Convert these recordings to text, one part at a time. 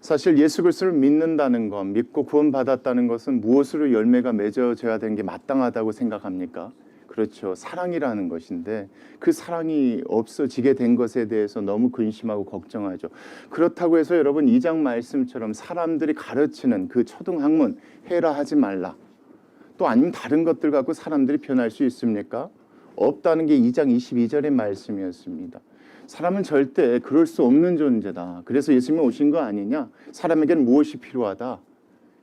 사실 예수 그리스도를 믿는다는 것, 믿고 구원받았다는 것은 무엇으로 열매가 맺어져야 되는 게 마땅하다고 생각합니까? 그렇죠. 사랑이라는 것인데 그 사랑이 없어지게 된 것에 대해서 너무 근심하고 걱정하죠. 그렇다고 해서 여러분 2장 말씀처럼 사람들이 가르치는 그 초등학문 해라 하지 말라. 또 아니면 다른 것들 갖고 사람들이 변할 수 있습니까? 없다는 게 2장 22절의 말씀이었습니다. 사람은 절대 그럴 수 없는 존재다. 그래서 예수님이 오신 거 아니냐? 사람에게는 무엇이 필요하다?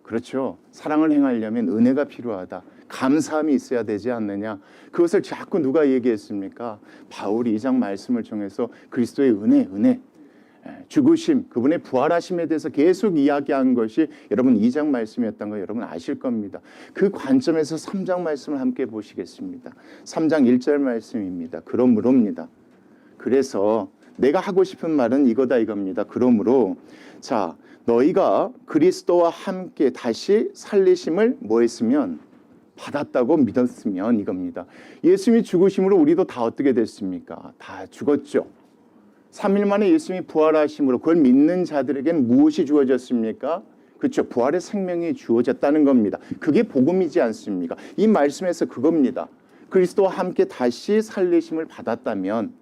그렇죠. 사랑을 행하려면 은혜가 필요하다. 감사함이 있어야 되지 않느냐. 그것을 자꾸 누가 얘기했습니까? 바울이 2장 말씀을 통해서 그리스도의 은혜, 죽으심, 그분의 부활하심에 대해서 계속 이야기한 것이 여러분 2장 말씀이었던 거 여러분 아실 겁니다. 그 관점에서 3장 말씀을 함께 보시겠습니다. 3장 1절 말씀입니다. 그러므로입니다. 그래서 내가 하고 싶은 말은 이거다 이겁니다. 그러므로 자 너희가 그리스도와 함께 다시 살리심을 뭐 했으면 받았다고 믿었으면 이겁니다. 예수님이 죽으심으로 우리도 다 어떻게 됐습니까? 다 죽었죠. 3일 만에 예수님이 부활하심으로 그걸 믿는 자들에게는 무엇이 주어졌습니까? 그렇죠. 부활의 생명이 주어졌다는 겁니다. 그게 복음이지 않습니까? 이 말씀에서 그겁니다. 그리스도와 함께 다시 살리심을 받았다면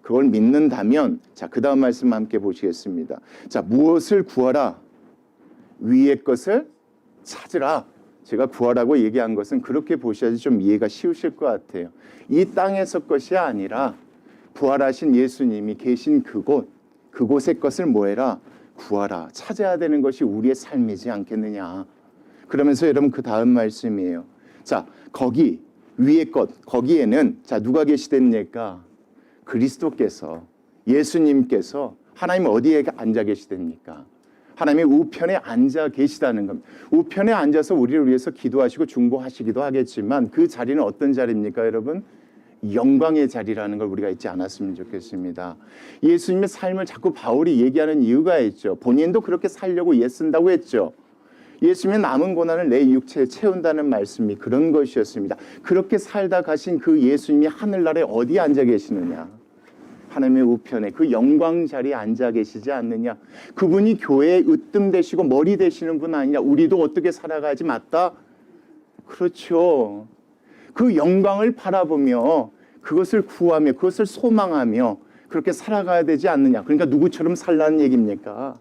그걸 믿는다면 자, 그 다음 말씀 함께 보시겠습니다. 자, 무엇을 구하라? 위의 것을 찾으라. 제가 구하라고 얘기한 것은 그렇게 보셔야지 좀 이해가 쉬우실 것 같아요. 이 땅에서 것이 아니라 부활하신 예수님이 계신 그곳의 것을 뭐해라? 구하라. 찾아야 되는 것이 우리의 삶이지 않겠느냐. 그러면서 여러분 그 다음 말씀이에요. 자, 거기 위의 것, 거기에는 자 누가 계시됩니까? 그리스도께서 예수님께서 하나님 어디에 앉아 계시됩니까? 하나님의 우편에 앉아 계시다는 겁니다. 우편에 앉아서 우리를 위해서 기도하시고 중보하시기도 하겠지만 그 자리는 어떤 자리입니까 여러분? 영광의 자리라는 걸 우리가 잊지 않았으면 좋겠습니다. 예수님의 삶을 자꾸 바울이 얘기하는 이유가 있죠. 본인도 그렇게 살려고 애쓴다고 했죠. 예수님의 남은 고난을 내 육체에 채운다는 말씀이 그런 것이었습니다. 그렇게 살다 가신 그 예수님이 하늘나라에 어디에 앉아 계시느냐? 하나님의 우편에 그 영광 자리에 앉아 계시지 않느냐? 그분이 교회의 으뜸 되시고 머리 되시는 분 아니냐? 우리도 어떻게 살아가지 맞다? 그렇죠. 그 영광을 바라보며 그것을 구하며 그것을 소망하며 그렇게 살아가야 되지 않느냐? 그러니까 누구처럼 살라는 얘기입니까?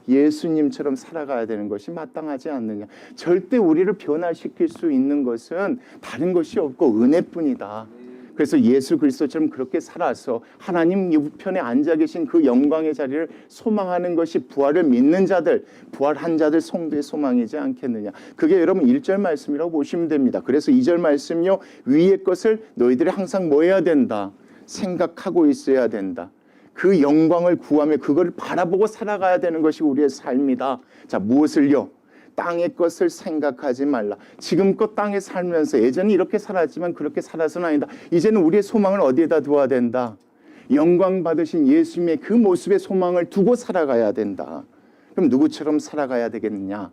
예수님처럼 살아가야 되는 것이 마땅하지 않느냐. 절대 우리를 변화시킬 수 있는 것은 다른 것이 없고 은혜뿐이다. 그래서 예수 그리스도처럼 그렇게 살아서 하나님 우편에 앉아 계신 그 영광의 자리를 소망하는 것이 부활을 믿는 자들, 부활한 자들 성도의 소망이지 않겠느냐. 그게 여러분 1절 말씀이라고 보시면 됩니다. 그래서 2절 말씀요. 위의 것을 너희들이 항상 뭐 해야 된다? 생각하고 있어야 된다. 그 영광을 구하며 그걸 바라보고 살아가야 되는 것이 우리의 삶이다. 자, 무엇을요? 땅의 것을 생각하지 말라. 지금껏 땅에 살면서 예전에 이렇게 살았지만 그렇게 살아서는 아니다. 이제는 우리의 소망을 어디에다 두어야 된다? 영광 받으신 예수님의 그 모습의 소망을 두고 살아가야 된다. 그럼 누구처럼 살아가야 되겠느냐?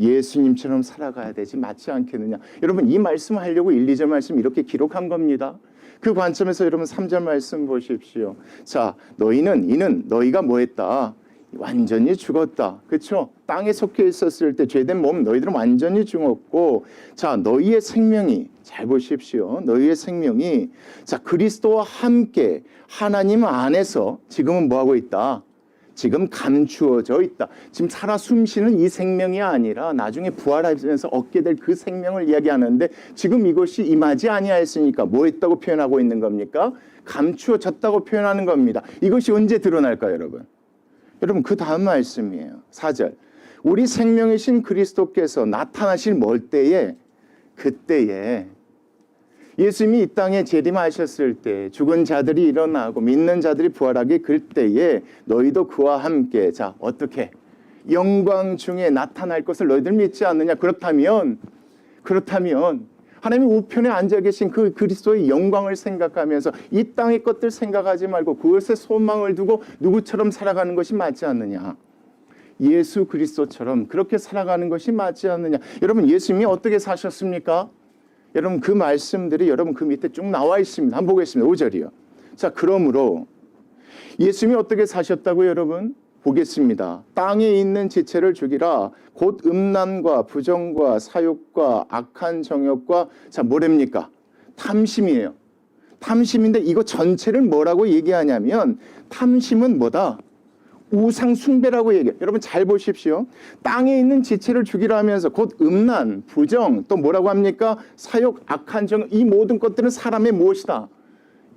예수님처럼 살아가야 되지 맞지 않겠느냐? 여러분 이 말씀을 하려고 1, 2절 말씀 이렇게 기록한 겁니다. 그 관점에서 여러분 3절 말씀 보십시오. 자, 이는 너희가 뭐 했다? 완전히 죽었다. 그렇죠? 땅에 속해 있었을 때 죄된 몸 너희들은 완전히 죽었고 자, 너희의 생명이 잘 보십시오. 너희의 생명이 자, 그리스도와 함께 하나님 안에서 지금은 뭐 하고 있다? 지금 감추어져 있다. 지금 살아 숨쉬는 이 생명이 아니라 나중에 부활하면서 얻게 될 그 생명을 이야기하는데 지금 이것이 임하지 아니하였으니까 뭐 했다고 표현하고 있는 겁니까? 감추어졌다고 표현하는 겁니다. 이것이 언제 드러날까요, 여러분? 여러분 그 다음 말씀이에요. 4절. 우리 생명이신 그리스도께서 나타나실 때에 그때에 예수님이 이 땅에 재림하셨을 때 죽은 자들이 일어나고 믿는 자들이 부활하게 그때에 너희도 그와 함께 자 어떻게 영광 중에 나타날 것을 너희들 믿지 않느냐. 그렇다면 하나님의 우편에 앉아 계신 그 그리스도의 영광을 생각하면서 이 땅의 것들 생각하지 말고 그것에 소망을 두고 누구처럼 살아가는 것이 맞지 않느냐. 예수 그리스도처럼 그렇게 살아가는 것이 맞지 않느냐. 여러분 예수님이 어떻게 사셨습니까? 여러분 그 말씀들이 여러분 그 밑에 쭉 나와 있습니다. 한번 보겠습니다. 5절이요. 자, 그러므로 예수님이 어떻게 사셨다고요, 여러분? 보겠습니다. 땅에 있는 지체를 죽이라. 곧 음란과 부정과 사욕과 악한 정욕과 자 뭐랍니까? 탐심이에요. 탐심인데 이거 전체를 뭐라고 얘기하냐면 탐심은 뭐다? 우상 숭배라고 얘기해요. 여러분 잘 보십시오. 땅에 있는 지체를 죽이라 하면서 곧 음란, 부정, 또 뭐라고 합니까? 사욕, 악한 정, 이 모든 것들은 사람의 무엇이다?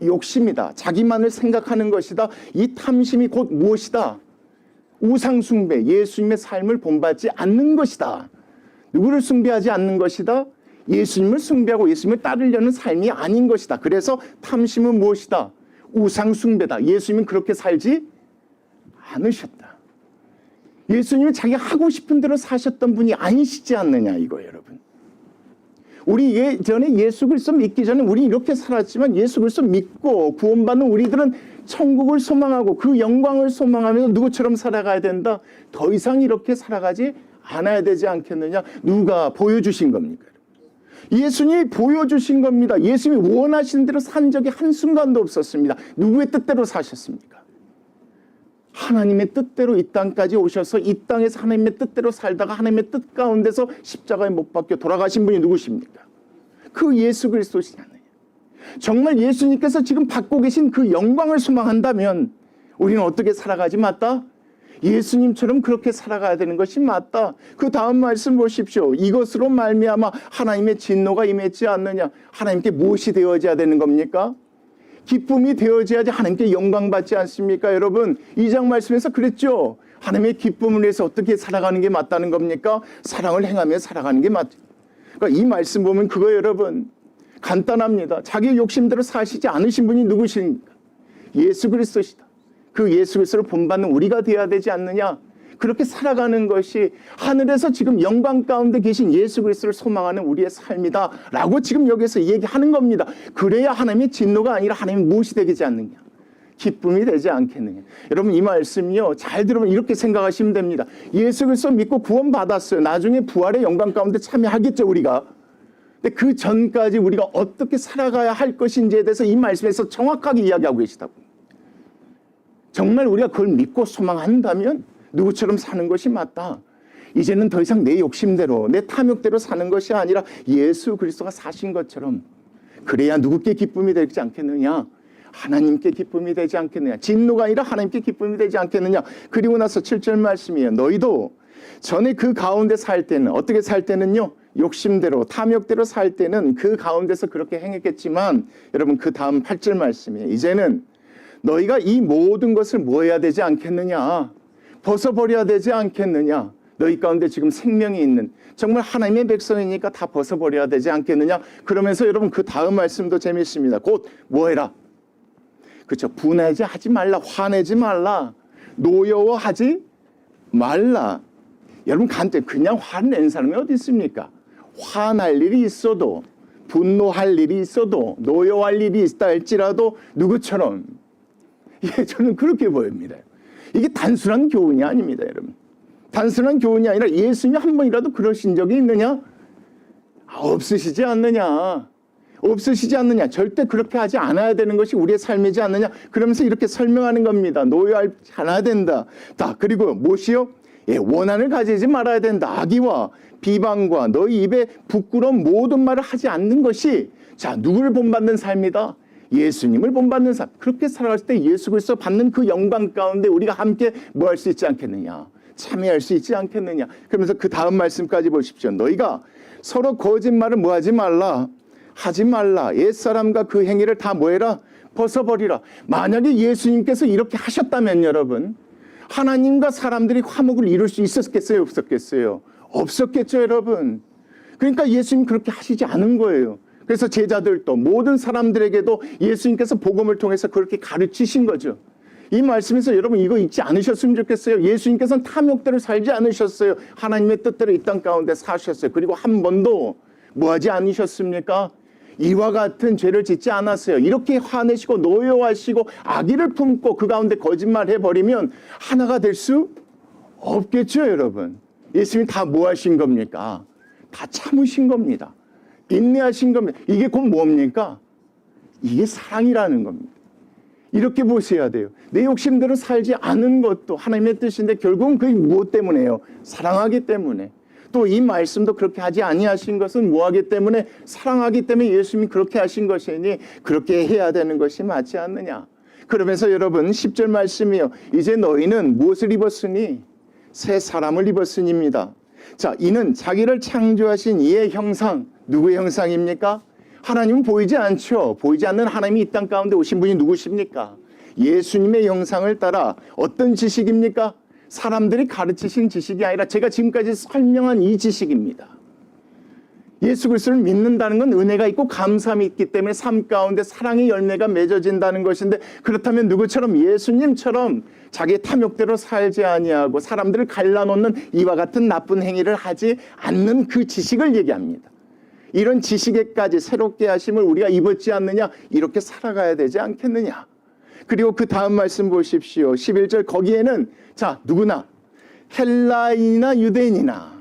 욕심이다. 자기만을 생각하는 것이다. 이 탐심이 곧 무엇이다? 우상 숭배, 예수님의 삶을 본받지 않는 것이다. 누구를 숭배하지 않는 것이다? 예수님을 숭배하고 예수님을 따르려는 삶이 아닌 것이다. 그래서 탐심은 무엇이다? 우상 숭배다. 예수님은 그렇게 살지 않으셨다. 예수님은 자기 하고 싶은 대로 사셨던 분이 아니시지 않느냐 이거예요, 여러분. 우리 예전에 예수 그리스도 믿기 전에 우리 이렇게 살았지만 예수 그리스도 믿고 구원받는 우리들은 천국을 소망하고 그 영광을 소망하면서 누구처럼 살아가야 된다. 더 이상 이렇게 살아가지 않아야 되지 않겠느냐. 누가 보여주신 겁니까? 예수님이 보여주신 겁니다. 예수님이 원하시는 대로 산 적이 한순간도 없었습니다. 누구의 뜻대로 사셨습니까? 하나님의 뜻대로 이 땅까지 오셔서 이 땅에서 하나님의 뜻대로 살다가 하나님의 뜻 가운데서 십자가에 못 박혀 돌아가신 분이 누구십니까? 그 예수 그리스도시잖아요. 정말 예수님께서 지금 받고 계신 그 영광을 소망한다면 우리는 어떻게 살아가지 맞다? 예수님처럼 그렇게 살아가야 되는 것이 맞다. 그 다음 말씀 보십시오. 이것으로 말미암아 하나님의 진노가 임했지 않느냐. 하나님께 무엇이 되어져야 되는 겁니까? 기쁨이 되어져야지 하나님께 영광 받지 않습니까? 여러분 2장 말씀에서 그랬죠. 하나님의 기쁨을 위해서 어떻게 살아가는 게 맞다는 겁니까? 사랑을 행하며 살아가는 게 맞죠. 그러니까 이 말씀 보면 그거예요, 여러분. 간단합니다. 자기 욕심대로 사시지 않으신 분이 누구십니까? 예수 그리스도시다. 그 예수 그리스도를 본받는 우리가 되어야 되지 않느냐. 그렇게 살아가는 것이 하늘에서 지금 영광 가운데 계신 예수 그리스도를 소망하는 우리의 삶이다 라고 지금 여기서 얘기하는 겁니다. 그래야 하나님의 진노가 아니라 하나님의 무엇이 되지 않느냐. 기쁨이 되지 않겠느냐. 여러분 이 말씀이요. 잘 들으면 이렇게 생각하시면 됩니다. 예수 그리스도 믿고 구원받았어요. 나중에 부활의 영광 가운데 참여하겠죠 우리가. 근데 그 전까지 우리가 어떻게 살아가야 할 것인지에 대해서 이 말씀에서 정확하게 이야기하고 계시다고. 정말 우리가 그걸 믿고 소망한다면 누구처럼 사는 것이 맞다. 이제는 더 이상 내 욕심대로 내 탐욕대로 사는 것이 아니라 예수 그리스도가 사신 것처럼 그래야 누구께 기쁨이 되지 않겠느냐. 하나님께 기쁨이 되지 않겠느냐. 진노가 아니라 하나님께 기쁨이 되지 않겠느냐. 그리고 나서 7절 말씀이에요. 너희도 전에 그 가운데 살 때는 어떻게 살 때는요. 욕심대로 탐욕대로 살 때는 그 가운데서 그렇게 행했겠지만 여러분 그 다음 8절 말씀이에요. 이제는 너희가 이 모든 것을 뭐 해야 되지 않겠느냐. 벗어버려야 되지 않겠느냐. 너희 가운데 지금 생명이 있는 정말 하나님의 백성이니까 다 벗어버려야 되지 않겠느냐. 그러면서 여러분 그 다음 말씀도 재미있습니다. 곧 뭐 해라. 그렇죠. 분하지 하지 말라. 화내지 말라. 노여워하지 말라. 여러분 간단히 그냥 화낸 사람이 어디 있습니까? 화날 일이 있어도 분노할 일이 있어도 노여워할 일이 있다 할지라도 누구처럼 저는 그렇게 보입니다. 이게 단순한 교훈이 아닙니다, 여러분. 단순한 교훈이 아니라 예수님이 한 번이라도 그러신 적이 있느냐? 없으시지 않느냐? 없으시지 않느냐? 절대 그렇게 하지 않아야 되는 것이 우리의 삶이지 않느냐? 그러면서 이렇게 설명하는 겁니다. 노여하지 않아야 된다. 다 그리고 무엇이요? 원한을 가지지 말아야 된다. 악의와 비방과 너희 입에 부끄러운 모든 말을 하지 않는 것이 자 누구를 본받는 삶이다? 예수님을 본받는 삶. 그렇게 살아갈 때 예수 그리스도 받는 그 영광 가운데 우리가 함께 뭐 할 수 있지 않겠느냐. 참여할 수 있지 않겠느냐. 그러면서 그 다음 말씀까지 보십시오. 너희가 서로 거짓말을 뭐 하지 말라. 하지 말라. 옛사람과 그 행위를 다 뭐해라. 벗어버리라. 만약에 예수님께서 이렇게 하셨다면 여러분 하나님과 사람들이 화목을 이룰 수 있었겠어요? 없었겠어요? 없었겠죠 여러분. 그러니까 예수님 그렇게 하시지 않은 거예요. 그래서 제자들도 모든 사람들에게도 예수님께서 복음을 통해서 그렇게 가르치신 거죠. 이 말씀에서 여러분 이거 잊지 않으셨으면 좋겠어요. 예수님께서는 탐욕대로 살지 않으셨어요. 하나님의 뜻대로 이 땅 가운데 사셨어요. 그리고 한 번도 뭐하지 않으셨습니까? 이와 같은 죄를 짓지 않았어요. 이렇게 화내시고 노여워하시고 악의를 품고 그 가운데 거짓말해버리면 하나가 될 수 없겠죠 여러분. 예수님이 다 뭐 하신 겁니까? 다 참으신 겁니다. 인내하신 겁니다. 이게 곧 뭡니까? 이게 사랑이라는 겁니다. 이렇게 보셔야 돼요. 내 욕심대로 살지 않은 것도 하나님의 뜻인데 결국은 그게 무엇 때문에요? 사랑하기 때문에. 또 이 말씀도 그렇게 하지 아니하신 것은 뭐하기 때문에? 사랑하기 때문에 예수님이 그렇게 하신 것이니 그렇게 해야 되는 것이 맞지 않느냐. 그러면서 여러분 10절 말씀이요. 이제 너희는 무엇을 입었으니? 새 사람을 입었으니입니다. 자, 이는 자기를 창조하신 이의 형상. 누구의 형상입니까? 하나님은 보이지 않죠. 보이지 않는 하나님이 이 땅 가운데 오신 분이 누구십니까? 예수님의 형상을 따라 어떤 지식입니까? 사람들이 가르치신 지식이 아니라 제가 지금까지 설명한 이 지식입니다. 예수 그리스도를 믿는다는 건 은혜가 있고 감사함이 있기 때문에 삶 가운데 사랑의 열매가 맺어진다는 것인데, 그렇다면 누구처럼? 예수님처럼 자기의 탐욕대로 살지 아니하고 사람들을 갈라놓는 이와 같은 나쁜 행위를 하지 않는 그 지식을 얘기합니다. 이런 지식에까지 새롭게 하심을 우리가 입었지 않느냐? 이렇게 살아가야 되지 않겠느냐? 그리고 그 다음 말씀 보십시오. 11절 거기에는 자, 누구나 헬라인이나 유대인이나,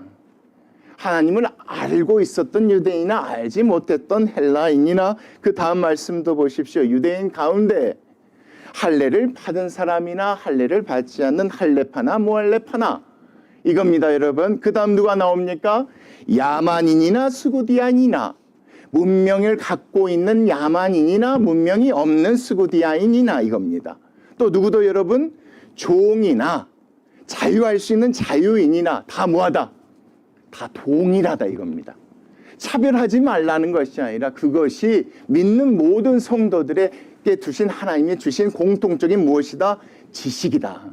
하나님을 알고 있었던 유대인이나 알지 못했던 헬라인이나, 그 다음 말씀도 보십시오. 유대인 가운데 할례를 받은 사람이나 할례를 받지 않는 할례파나 무할례파나, 이겁니다 여러분. 그 다음 누가 나옵니까? 야만인이나 스구디아인이나, 문명을 갖고 있는 야만인이나 문명이 없는 스구디아인이나, 이겁니다. 또 누구도 여러분 종이나 자유할 수 있는 자유인이나 다 뭐하다? 다 동일하다, 이겁니다. 차별하지 말라는 것이 아니라 그것이 믿는 모든 성도들에게 주신 하나님이 주신 공통적인 무엇이다? 지식이다.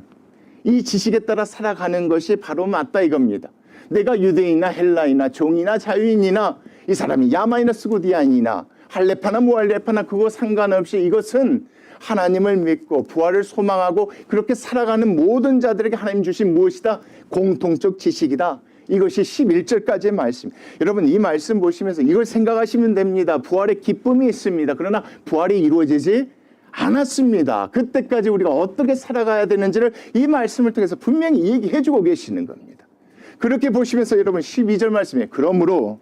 이 지식에 따라 살아가는 것이 바로 맞다, 이겁니다. 내가 유대인이나 헬라이나 종이나 자유인이나, 이 사람이 야만이나 스구디아인이나 할례파나 무할례파나 그거 상관없이 이것은 하나님을 믿고 부활을 소망하고 그렇게 살아가는 모든 자들에게 하나님 주신 무엇이다? 공통적 지식이다. 이것이 11절까지의 말씀. 여러분 이 말씀 보시면서 이걸 생각하시면 됩니다. 부활의 기쁨이 있습니다. 그러나 부활이 이루어지지 않았습니다. 그때까지 우리가 어떻게 살아가야 되는지를 이 말씀을 통해서 분명히 얘기해 주고 계시는 겁니다. 그렇게 보시면서 여러분 12절 말씀에 그러므로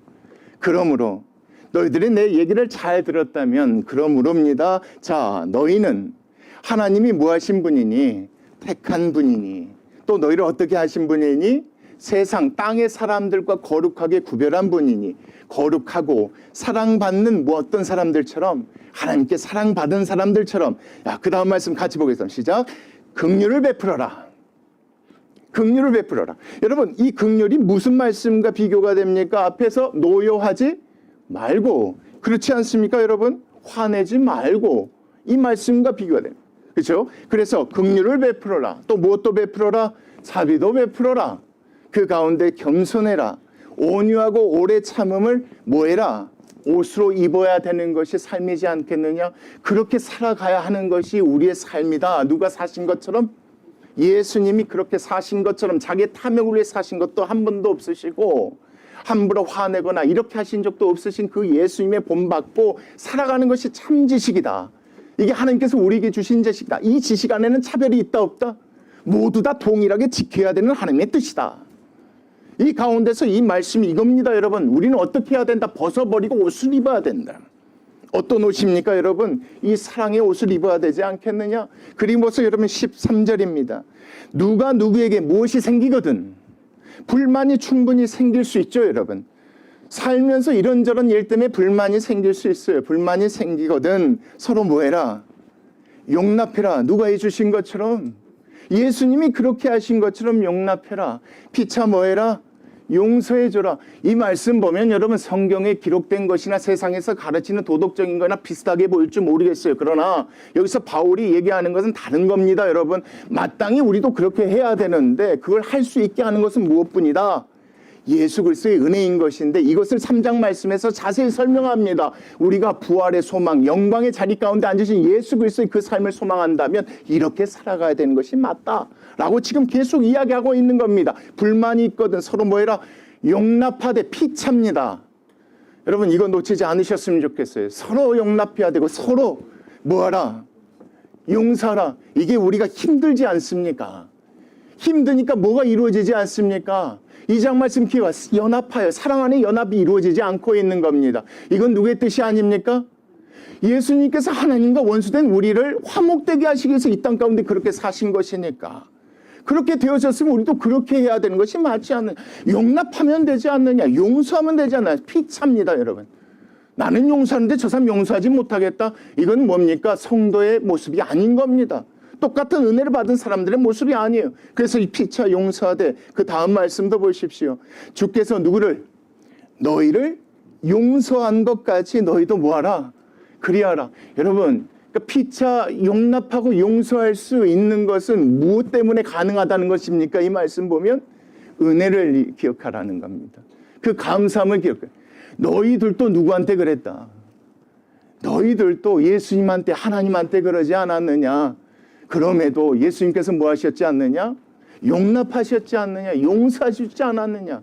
너희들이 내 얘기를 잘 들었다면, 그러므로입니다. 자, 너희는 하나님이 뭐 하신 분이니? 택한 분이니, 또 너희를 어떻게 하신 분이니? 세상 땅의 사람들과 거룩하게 구별한 분이니, 거룩하고 사랑받는 뭐 어떤 사람들처럼, 하나님께 사랑받은 사람들처럼. 야, 그 다음 말씀 같이 보겠습니다. 시작. 긍휼을 베풀어라. 긍휼을 베풀어라. 여러분 이 긍휼이 무슨 말씀과 비교가 됩니까? 앞에서 노여하지 말고, 그렇지 않습니까 여러분? 화내지 말고, 이 말씀과 비교가 됩니다. 그렇죠? 그래서 긍휼을 베풀어라. 또 무엇도 베풀어라? 자비도 베풀어라. 그 가운데 겸손해라. 온유하고 오래 참음을 뭐해라? 옷으로 입어야 되는 것이 삶이지 않겠느냐? 그렇게 살아가야 하는 것이 우리의 삶이다. 누가 사신 것처럼? 예수님이 그렇게 사신 것처럼 자기의 탐욕을 위해 사신 것도 한 번도 없으시고 함부로 화내거나 이렇게 하신 적도 없으신 그 예수님의 본받고 살아가는 것이 참 지식이다. 이게 하나님께서 우리에게 주신 지식이다. 이 지식 안에는 차별이 있다 없다? 모두 다 동일하게 지켜야 되는 하나님의 뜻이다. 이 가운데서 이 말씀이 이겁니다 여러분. 우리는 어떻게 해야 된다? 벗어버리고 옷을 입어야 된다. 어떤 옷입니까 여러분? 이 사랑의 옷을 입어야 되지 않겠느냐? 그리고서 여러분 13절입니다. 누가 누구에게 무엇이 생기거든 불만이 충분히 생길 수 있죠 여러분. 살면서 이런저런 일 때문에 불만이 생길 수 있어요. 불만이 생기거든 서로 뭐해라? 용납해라. 누가 해주신 것처럼, 예수님이 그렇게 하신 것처럼 용납해라. 피차 뭐해라? 용서해줘라. 이 말씀 보면 여러분 성경에 기록된 것이나 세상에서 가르치는 도덕적인 거나 비슷하게 보일 줄 모르겠어요. 그러나 여기서 바울이 얘기하는 것은 다른 겁니다 여러분. 마땅히 우리도 그렇게 해야 되는데 그걸 할 수 있게 하는 것은 무엇뿐이다? 예수 그리스도의 은혜인 것인데, 이것을 3장 말씀에서 자세히 설명합니다. 우리가 부활의 소망, 영광의 자리 가운데 앉으신 예수 그리스도의 그 삶을 소망한다면 이렇게 살아가야 되는 것이 맞다라고 지금 계속 이야기하고 있는 겁니다. 불만이 있거든 서로 뭐해라? 용납하되 피차입니다. 여러분 이거 놓치지 않으셨으면 좋겠어요. 서로 용납해야 되고 서로 뭐하라? 용서하라. 이게 우리가 힘들지 않습니까? 힘드니까 뭐가 이루어지지 않습니까? 2장 말씀 기회가 연합하여 사랑 안에 연합이 이루어지지 않고 있는 겁니다. 이건 누구의 뜻이 아닙니까? 예수님께서 하나님과 원수된 우리를 화목되게 하시기 위해서 이 땅 가운데 그렇게 사신 것이니까 그렇게 되어졌으면 우리도 그렇게 해야 되는 것이 맞지 않느냐. 용납하면 되지 않느냐. 용서하면 되지 않느냐. 피차입니다, 여러분. 나는 용서하는데 저 사람 용서하지 못하겠다. 이건 뭡니까? 성도의 모습이 아닌 겁니다. 똑같은 은혜를 받은 사람들의 모습이 아니에요. 그래서 이 피차 용서하되 그 다음 말씀도 보십시오. 주께서 너희를 용서한 것까지 너희도 뭐하라? 그리하라. 여러분, 그러니까 피차 용납하고 용서할 수 있는 것은 무엇 때문에 가능하다는 것입니까? 이 말씀 보면 은혜를 기억하라는 겁니다. 그 감사함을 기억해. 너희들도 누구한테 그랬다. 너희들도 예수님한테 하나님한테 그러지 않았느냐. 그럼에도 예수님께서 뭐 하셨지 않느냐? 용납하셨지 않느냐? 용서하셨지 않았느냐?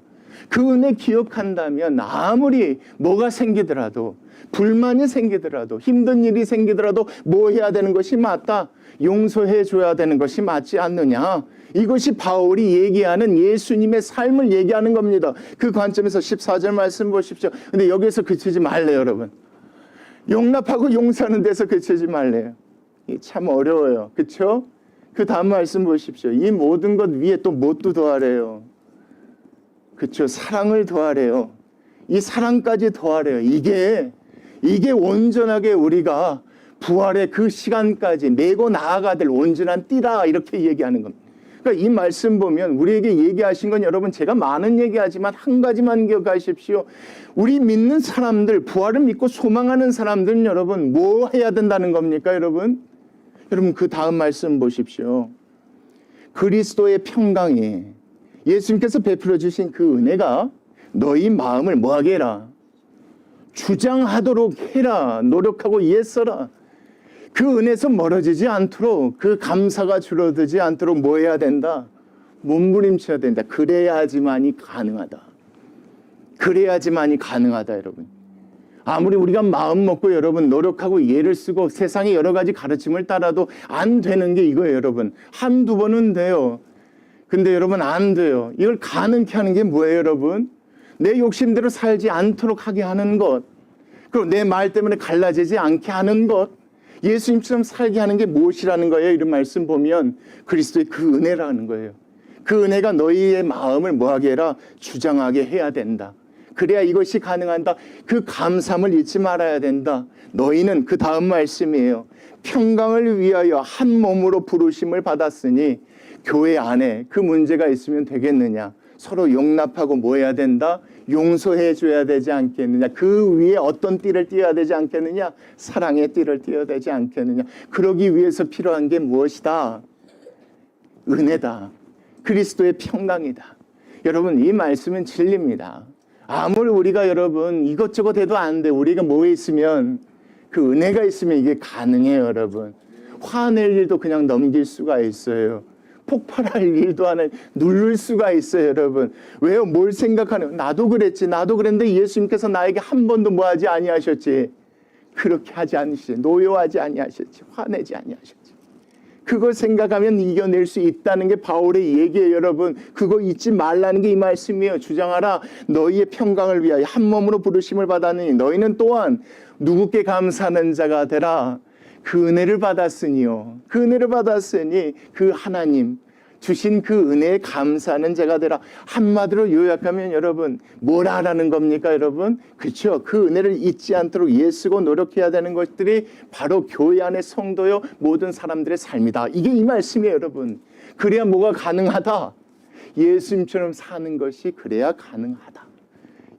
그 은혜 기억한다면 아무리 뭐가 생기더라도 불만이 생기더라도 힘든 일이 생기더라도 뭐 해야 되는 것이 맞다. 용서해 줘야 되는 것이 맞지 않느냐. 이것이 바울이 얘기하는 예수님의 삶을 얘기하는 겁니다. 그 관점에서 14절 말씀 보십시오. 근데 여기서 그치지 말래요, 여러분. 용납하고 용서하는 데서 그치지 말래요. 참 어려워요. 그렇죠? 그 다음 말씀 보십시오. 이 모든 것 위에 또 뭣도 더하래요. 그렇죠? 사랑을 더하래요. 이 사랑까지 더하래요. 이게 온전하게 우리가 부활의 그 시간까지 메고 나아가야 될 온전한 띠다 이렇게 얘기하는 겁니다. 그러니까 이 말씀 보면 우리에게 얘기하신 건 여러분 제가 많은 얘기하지만 한 가지만 기억하십시오. 우리 믿는 사람들 부활을 믿고 소망하는 사람들은 여러분 뭐 해야 된다는 겁니까 여러분? 여러분 그 다음 말씀 보십시오. 그리스도의 평강이 예수님께서 베풀어 주신 그 은혜가 너희 마음을 뭐하게 해라? 주장하도록 해라. 노력하고 애써라. 그 은혜에서 멀어지지 않도록 그 감사가 줄어들지 않도록 뭐 해야 된다? 몸부림쳐야 된다. 그래야지만이 가능하다. 그래야지만이 가능하다 여러분. 아무리 우리가 마음 먹고 여러분 노력하고 예를 쓰고 세상의 여러 가지 가르침을 따라도 안 되는 게 이거예요 여러분. 한두 번은 돼요. 근데 여러분 안 돼요. 이걸 가능케 하는 게 뭐예요 여러분? 내 욕심대로 살지 않도록 하게 하는 것. 그리고 내 말 때문에 갈라지지 않게 하는 것. 예수님처럼 살게 하는 게 무엇이라는 거예요? 이런 말씀 보면 그리스도의 그 은혜라는 거예요. 그 은혜가 너희의 마음을 뭐하게 해라? 주장하게 해야 된다. 그래야 이것이 가능한다. 그 감사함을 잊지 말아야 된다. 너희는 그 다음 말씀이에요. 평강을 위하여 한 몸으로 부르심을 받았으니 교회 안에 그 문제가 있으면 되겠느냐. 서로 용납하고 뭐 해야 된다? 용서해 줘야 되지 않겠느냐. 그 위에 어떤 띠를 띄어야 되지 않겠느냐. 사랑의 띠를 띄어야 되지 않겠느냐. 그러기 위해서 필요한 게 무엇이다? 은혜다. 그리스도의 평강이다. 여러분 이 말씀은 진리입니다. 아무리 우리가 여러분 이것저것 해도 안 돼. 우리가 뭐에 있으면 그 은혜가 있으면 이게 가능해요 여러분. 화낼 일도 그냥 넘길 수가 있어요. 폭발할 일도 하나 누를 수가 있어요 여러분. 왜요? 뭘 생각하는? 나도 그랬지. 나도 그랬는데 예수님께서 나에게 한 번도 뭐 하지 아니하셨지. 그렇게 하지 않으시지. 노여하지 아니하셨지. 화내지 아니하셨지. 그걸 생각하면 이겨낼 수 있다는 게 바울의 얘기예요 여러분. 그거 잊지 말라는 게 이 말씀이에요. 주장하라. 너희의 평강을 위하여 한 몸으로 부르심을 받았느니 너희는 또한 누구께 감사하는 자가 되라. 그 은혜를 받았으니요. 그 은혜를 받았으니 그 하나님 주신 그 은혜에 감사하는 자가 되라. 한마디로 요약하면 여러분 뭘 하라는 겁니까 여러분? 그렇죠. 그 은혜를 잊지 않도록 애쓰고 노력해야 되는 것들이 바로 교회 안의 성도요 모든 사람들의 삶이다. 이게 이 말씀이에요 여러분. 그래야 뭐가 가능하다? 예수님처럼 사는 것이 그래야 가능하다.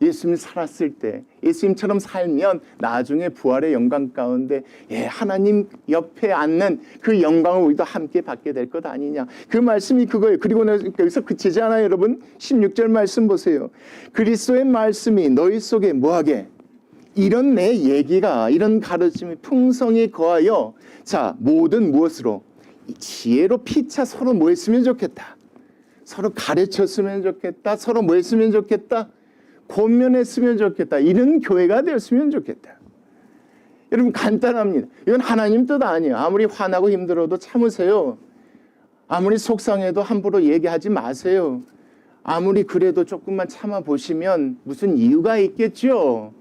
예수님 살았을 때 예수님처럼 살면 나중에 부활의 영광 가운데 하나님 옆에 앉는 그 영광을 우리도 함께 받게 될 것 아니냐. 그 말씀이 그거예요. 그리고 여기서 그치지 않아요 여러분. 16절 말씀 보세요. 그리스도의 말씀이 너희 속에 뭐하게? 이런 내 얘기가 이런 가르침이 풍성히 거하여 자 모든 무엇으로? 지혜로 피차 서로 뭐 했으면 좋겠다. 서로 가르쳤으면 좋겠다. 서로 뭐 했으면 좋겠다. 권면했으면 좋겠다. 이런 교회가 되었으면 좋겠다. 여러분 간단합니다. 이건 하나님 뜻 아니에요. 아무리 화나고 힘들어도 참으세요. 아무리 속상해도 함부로 얘기하지 마세요. 아무리 그래도 조금만 참아보시면 무슨 이유가 있겠죠.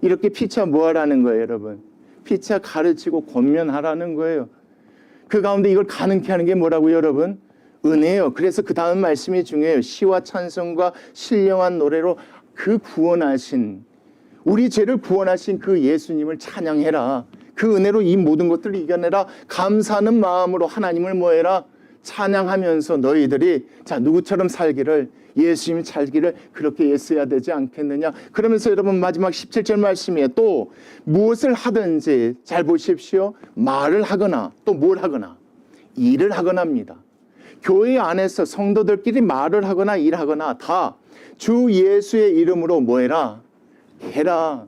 이렇게 피차 뭐하라는 거예요 여러분. 피차 가르치고 권면하라는 거예요. 그 가운데 이걸 가능케 하는 게 뭐라고요, 여러분? 은혜예요. 그래서 그 다음 말씀이 중요해요. 시와 찬송과 신령한 노래로 그 구원하신, 우리 죄를 구원하신 그 예수님을 찬양해라. 그 은혜로 이 모든 것들을 이겨내라. 감사하는 마음으로 하나님을 뭐해라? 찬양하면서 너희들이 자 누구처럼 살기를, 예수님 살기를 그렇게 애써야 되지 않겠느냐. 그러면서 여러분 마지막 17절 말씀이에요. 또 무엇을 하든지 잘 보십시오. 말을 하거나 또 뭘 하거나 일을 하거나입니다. 교회 안에서 성도들끼리 말을 하거나 일하거나 다 주 예수의 이름으로 뭐해라? 해라.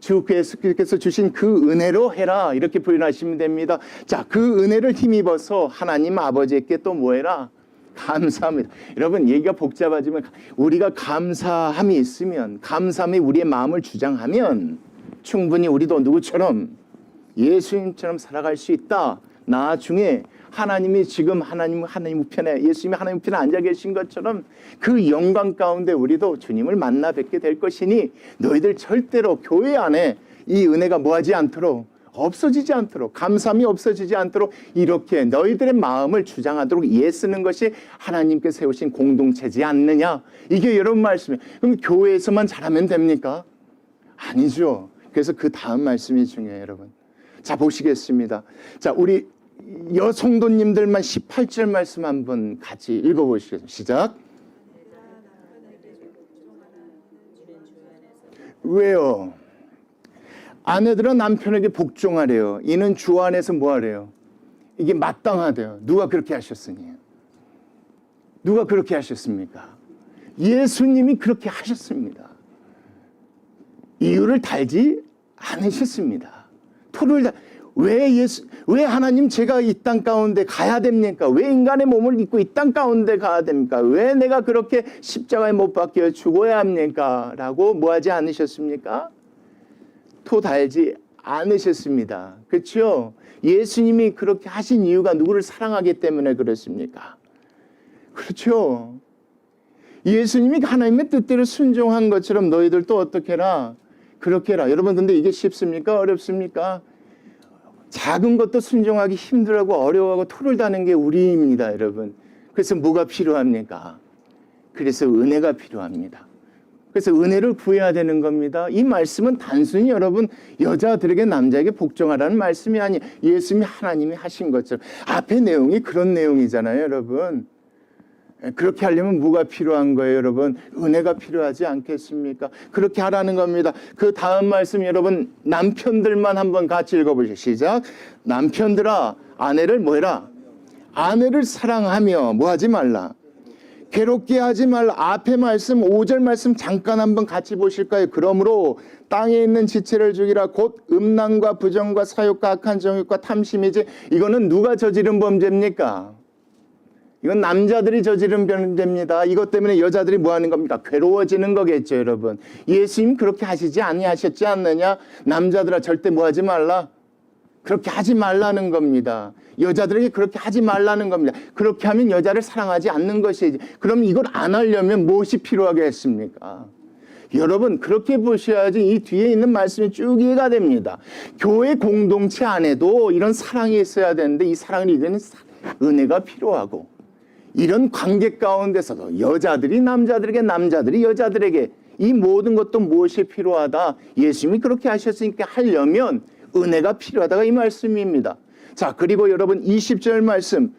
주 예수께서 주신 그 은혜로 해라. 이렇게 표현하시면 됩니다. 자, 그 은혜를 힘입어서 하나님 아버지께 또 뭐해라? 감사합니다. 여러분 얘기가 복잡하지만 우리가 감사함이 있으면, 감사함이 우리의 마음을 주장하면 충분히 우리도 누구처럼? 예수님처럼 살아갈 수 있다. 나중에 하나님이 지금 하나님 우편에, 예수님이 하나님 우편에 앉아 계신 것처럼 그 영광 가운데 우리도 주님을 만나 뵙게 될 것이니 너희들 절대로 교회 안에 이 은혜가 뭐하지 않도록, 없어지지 않도록, 감사함이 없어지지 않도록 이렇게 너희들의 마음을 주장하도록 애쓰는 것이 하나님께 세우신 공동체지 않느냐. 이게 여러분 말씀이에요. 그럼 교회에서만 잘하면 됩니까? 아니죠. 그래서 그 다음 말씀이 중요해요, 여러분. 자, 보시겠습니다. 자, 우리 여성도님들만 18절 말씀 한번 같이 읽어보시겠습니다. 시작. 왜요? 아내들은 남편에게 복종하래요. 이는 주 안에서 뭐하래요? 이게 마땅하대요. 누가 그렇게 하셨으니? 누가 그렇게 하셨습니까? 예수님이 그렇게 하셨습니다. 이유를 달지 않으셨습니다. 왜 하나님 제가 이 땅 가운데 가야 됩니까? 왜 인간의 몸을 입고 이 땅 가운데 가야 됩니까? 왜 내가 그렇게 십자가에 못 박혀 죽어야 합니까? 라고 뭐하지 않으셨습니까? 토 달지 않으셨습니다. 그렇죠? 예수님이 그렇게 하신 이유가 누구를 사랑하기 때문에 그렇습니까? 그렇죠? 예수님이 하나님의 뜻대로 순종한 것처럼 너희들도 어떻게 해라? 그렇게 해라. 여러분 근데 이게 쉽습니까? 어렵습니까? 작은 것도 순종하기 힘들고 어려워하고 토를 다는 게 우리입니다, 여러분. 그래서 뭐가 필요합니까? 그래서 은혜가 필요합니다. 그래서 은혜를 구해야 되는 겁니다. 이 말씀은 단순히 여러분 여자들에게 남자에게 복종하라는 말씀이 아니에요. 예수님이 하나님이 하신 것처럼 앞에 내용이 그런 내용이잖아요, 여러분. 그렇게 하려면 뭐가 필요한 거예요, 여러분? 은혜가 필요하지 않겠습니까? 그렇게 하라는 겁니다. 그 다음 말씀 여러분 남편들만 한번 같이 읽어보시죠. 시작. 남편들아 아내를 뭐해라? 아내를 사랑하며 뭐하지 말라? 괴롭게 하지 말라. 앞에 말씀 5절 말씀 잠깐 한번 같이 보실까요? 그러므로 땅에 있는 지체를 죽이라. 곧 음란과 부정과 사욕과 악한 정욕과 탐심이지. 이거는 누가 저지른 범죄입니까? 이건 남자들이 저지른 범죄입니다. 이것 때문에 여자들이 뭐 하는 겁니까? 괴로워지는 거겠죠, 여러분. 예수님 그렇게 하시지 아니하셨지 않느냐? 남자들아 절대 뭐 하지 말라? 그렇게 하지 말라는 겁니다. 여자들에게 그렇게 하지 말라는 겁니다. 그렇게 하면 여자를 사랑하지 않는 것이지. 그럼 이걸 안 하려면 무엇이 필요하겠습니까? 여러분 그렇게 보셔야지 이 뒤에 있는 말씀이 쭉 이해가 됩니다. 교회 공동체 안에도 이런 사랑이 있어야 되는데 이 사랑을 이루는 은혜가 필요하고 이런 관계 가운데서도 여자들이 남자들에게 남자들이 여자들에게 이 모든 것도 무엇이 필요하다. 예수님이 그렇게 하셨으니까 하려면 은혜가 필요하다가 이 말씀입니다. 자, 그리고 여러분 20절 말씀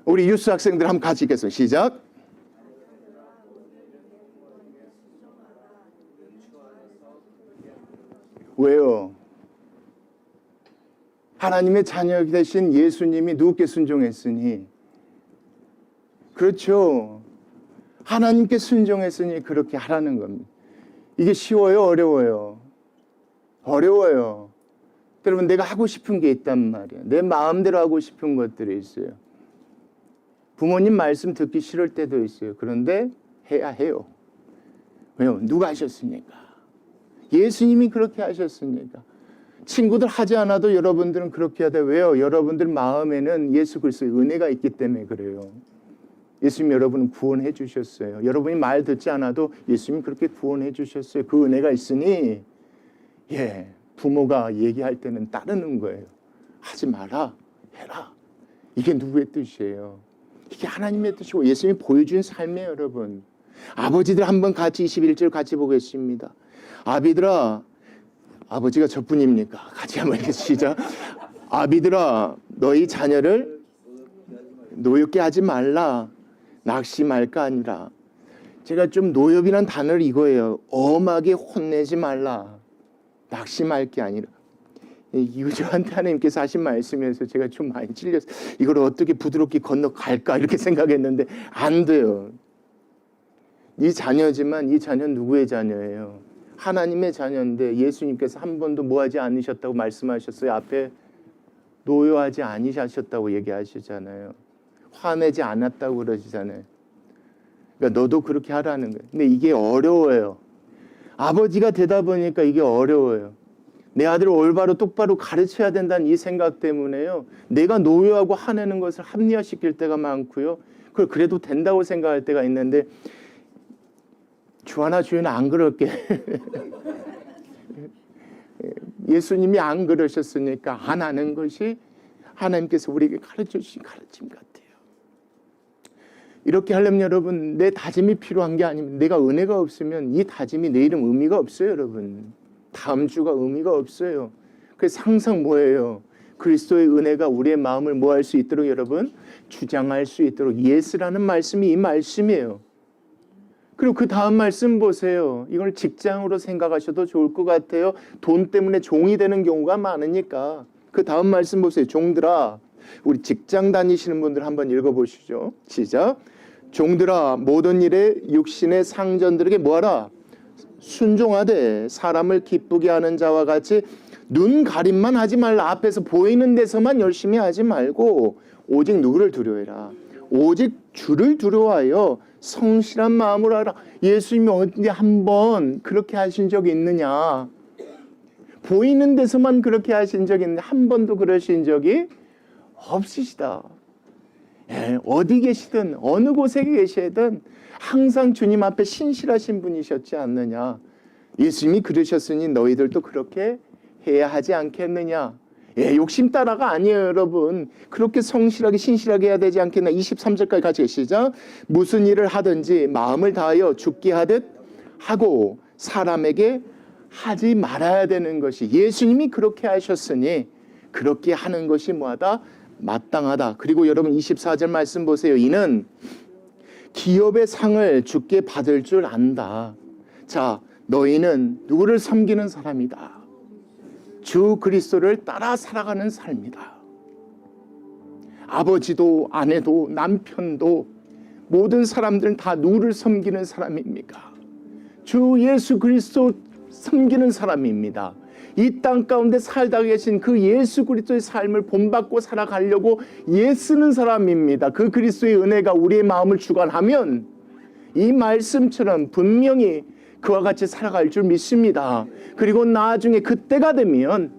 우리 유스 학생들 한번 같이 읽겠습니다. 시작. 왜요? 하나님의 자녀 되신 예수님이 누구께 순종했으니? 그렇죠. 하나님께 순종했으니 그렇게 하라는 겁니다. 이게 쉬워요? 어려워요? 어려워요. 여러분 내가 하고 싶은 게 있단 말이에요. 내 마음대로 하고 싶은 것들이 있어요. 부모님 말씀 듣기 싫을 때도 있어요. 그런데 해야 해요. 왜요? 누가 하셨습니까? 예수님이 그렇게 하셨으니까. 친구들 하지 않아도 여러분들은 그렇게 해야 돼요. 왜요? 여러분들 마음에는 예수 그리스도의 은혜가 있기 때문에 그래요. 예수님 여러분은 구원해 주셨어요. 여러분이 말 듣지 않아도 예수님이 그렇게 구원해 주셨어요. 그 은혜가 있으니 부모가 얘기할 때는 따르는 거예요. 하지 마라, 해라. 이게 누구의 뜻이에요? 이게 하나님의 뜻이고 예수님이 보여준 삶이에요, 여러분. 아버지들 한번 같이 21절 같이 보겠습니다. 아비들아, 아버지가 저뿐입니까? 같이 한번 시작. 아비들아, 너희 자녀를 노엽게 하지 말라. 낙심할까 아니라. 제가 좀 노엽이란 단어를 이거예요. 엄하게 혼내지 말라. 낙심할 게 아니라. 이거 저한테 하나님께서 하신 말씀에서 제가 좀 많이 찔렸어요. 이걸 어떻게 부드럽게 건너갈까 이렇게 생각했는데 안 돼요. 이 자녀지만 이 자녀는 누구의 자녀예요? 하나님의 자녀인데 예수님께서 한 번도 뭐하지 않으셨다고 말씀하셨어요. 앞에 노여하지 아니하셨다고 얘기하시잖아요. 화내지 않았다고 그러시잖아요. 그러니까 너도 그렇게 하라는 거예요. 근데 이게 어려워요. 아버지가 되다 보니까 이게 어려워요. 내 아들을 올바로 똑바로 가르쳐야 된다는 이 생각 때문에요. 내가 노여하고 화내는 것을 합리화시킬 때가 많고요. 그걸 그래도 된다고 생각할 때가 있는데 주하나 주연아 안 그럴게. 예수님이 안 그러셨으니까 안 하는 것이 하나님께서 우리에게 가르쳐 주신 가르침 같아요. 이렇게 하려면 여러분 내 다짐이 필요한 게 아니면 내가 은혜가 없으면 이 다짐이 내일은 의미가 없어요. 여러분 다음 주가 의미가 없어요. 그래서 항상 뭐예요? 그리스도의 은혜가 우리의 마음을 뭐 할 수 있도록 여러분 주장할 수 있도록 예스라는 말씀이 이 말씀이에요. 그리고 그 다음 말씀 보세요. 이걸 직장으로 생각하셔도 좋을 것 같아요. 돈 때문에 종이 되는 경우가 많으니까. 그 다음 말씀 보세요. 종들아, 우리 직장 다니시는 분들 한번 읽어보시죠. 시작. 종들아, 모든 일에 육신의 상전들에게 뭐하라? 순종하되 사람을 기쁘게 하는 자와 같이 눈 가림만 하지 말라. 앞에서 보이는 데서만 열심히 하지 말고 오직 누구를 두려워해라? 오직 주를 두려워하여 성실한 마음으로 하라. 예수님이 언제 한번 그렇게 하신 적이 있느냐? 보이는 데서만 그렇게 하신 적이 있는데 한 번도 그러신 적이 없으시다. 예, 어디 계시든 어느 곳에 계시든 항상 주님 앞에 신실하신 분이셨지 않느냐. 예수님이 그러셨으니 너희들도 그렇게 해야 하지 않겠느냐. 예, 욕심 따라가 아니에요, 여러분. 그렇게 성실하게 신실하게 해야 되지 않겠나. 23절까지 같이 시작. 무슨 일을 하든지 마음을 다하여 죽게 하듯 하고 사람에게 하지 말아야 되는 것이 예수님이 그렇게 하셨으니 그렇게 하는 것이 뭐하다? 마땅하다. 그리고 여러분 24절 말씀 보세요. 이는 기업의 상을 주께 받을 줄 안다. 자, 너희는 누구를 섬기는 사람이다. 주 그리스도를 따라 살아가는 삶이다. 아버지도 아내도 남편도 모든 사람들은 다 누구를 섬기는 사람입니까? 주 예수 그리스도 섬기는 사람입니다. 이 땅 가운데 살다 계신 그 예수 그리스도의 삶을 본받고 살아가려고 애쓰는 사람입니다. 그 그리스도의 은혜가 우리의 마음을 주관하면 이 말씀처럼 분명히 그와 같이 살아갈 줄 믿습니다. 그리고 나중에 그때가 되면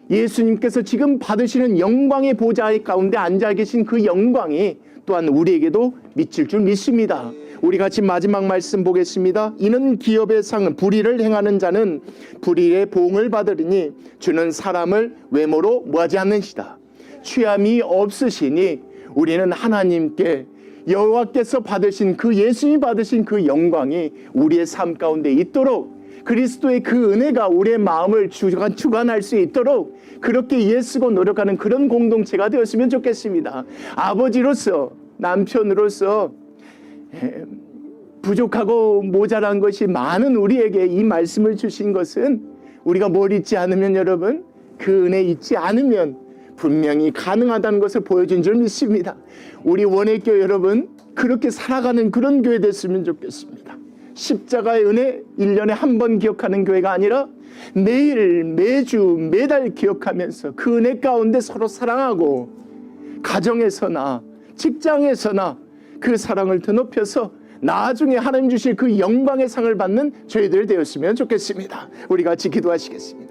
예수님께서 지금 받으시는 영광의 보좌 가운데 앉아 계신 그 영광이 또한 우리에게도 미칠 줄 믿습니다. 우리 같이 마지막 말씀 보겠습니다. 이는 기업의 상은 불의를 행하는 자는 불의의 보응을 받으리니 주는 사람을 외모로 뭐하지 않는시다. 취함이 없으시니 우리는 하나님께 여호와께서 받으신 그 예수님이 받으신 그 영광이 우리의 삶 가운데 있도록 그리스도의 그 은혜가 우리의 마음을 주관할 수 있도록 그렇게 애쓰고 노력하는 그런 공동체가 되었으면 좋겠습니다. 아버지로서 남편으로서 부족하고 모자란 것이 많은 우리에게 이 말씀을 주신 것은 우리가 뭘 잊지 않으면 여러분 그 은혜 잊지 않으면 분명히 가능하다는 것을 보여준 줄 믿습니다. 우리 원액교회 여러분 그렇게 살아가는 그런 교회 됐으면 좋겠습니다. 십자가의 은혜 1년에 한 번 기억하는 교회가 아니라 매일 매주 매달 기억하면서 그 은혜 가운데 서로 사랑하고 가정에서나 직장에서나 그 사랑을 드높여서 나중에 하나님 주실 그 영광의 상을 받는 저희들 되었으면 좋겠습니다. 우리 같이 기도하시겠습니다.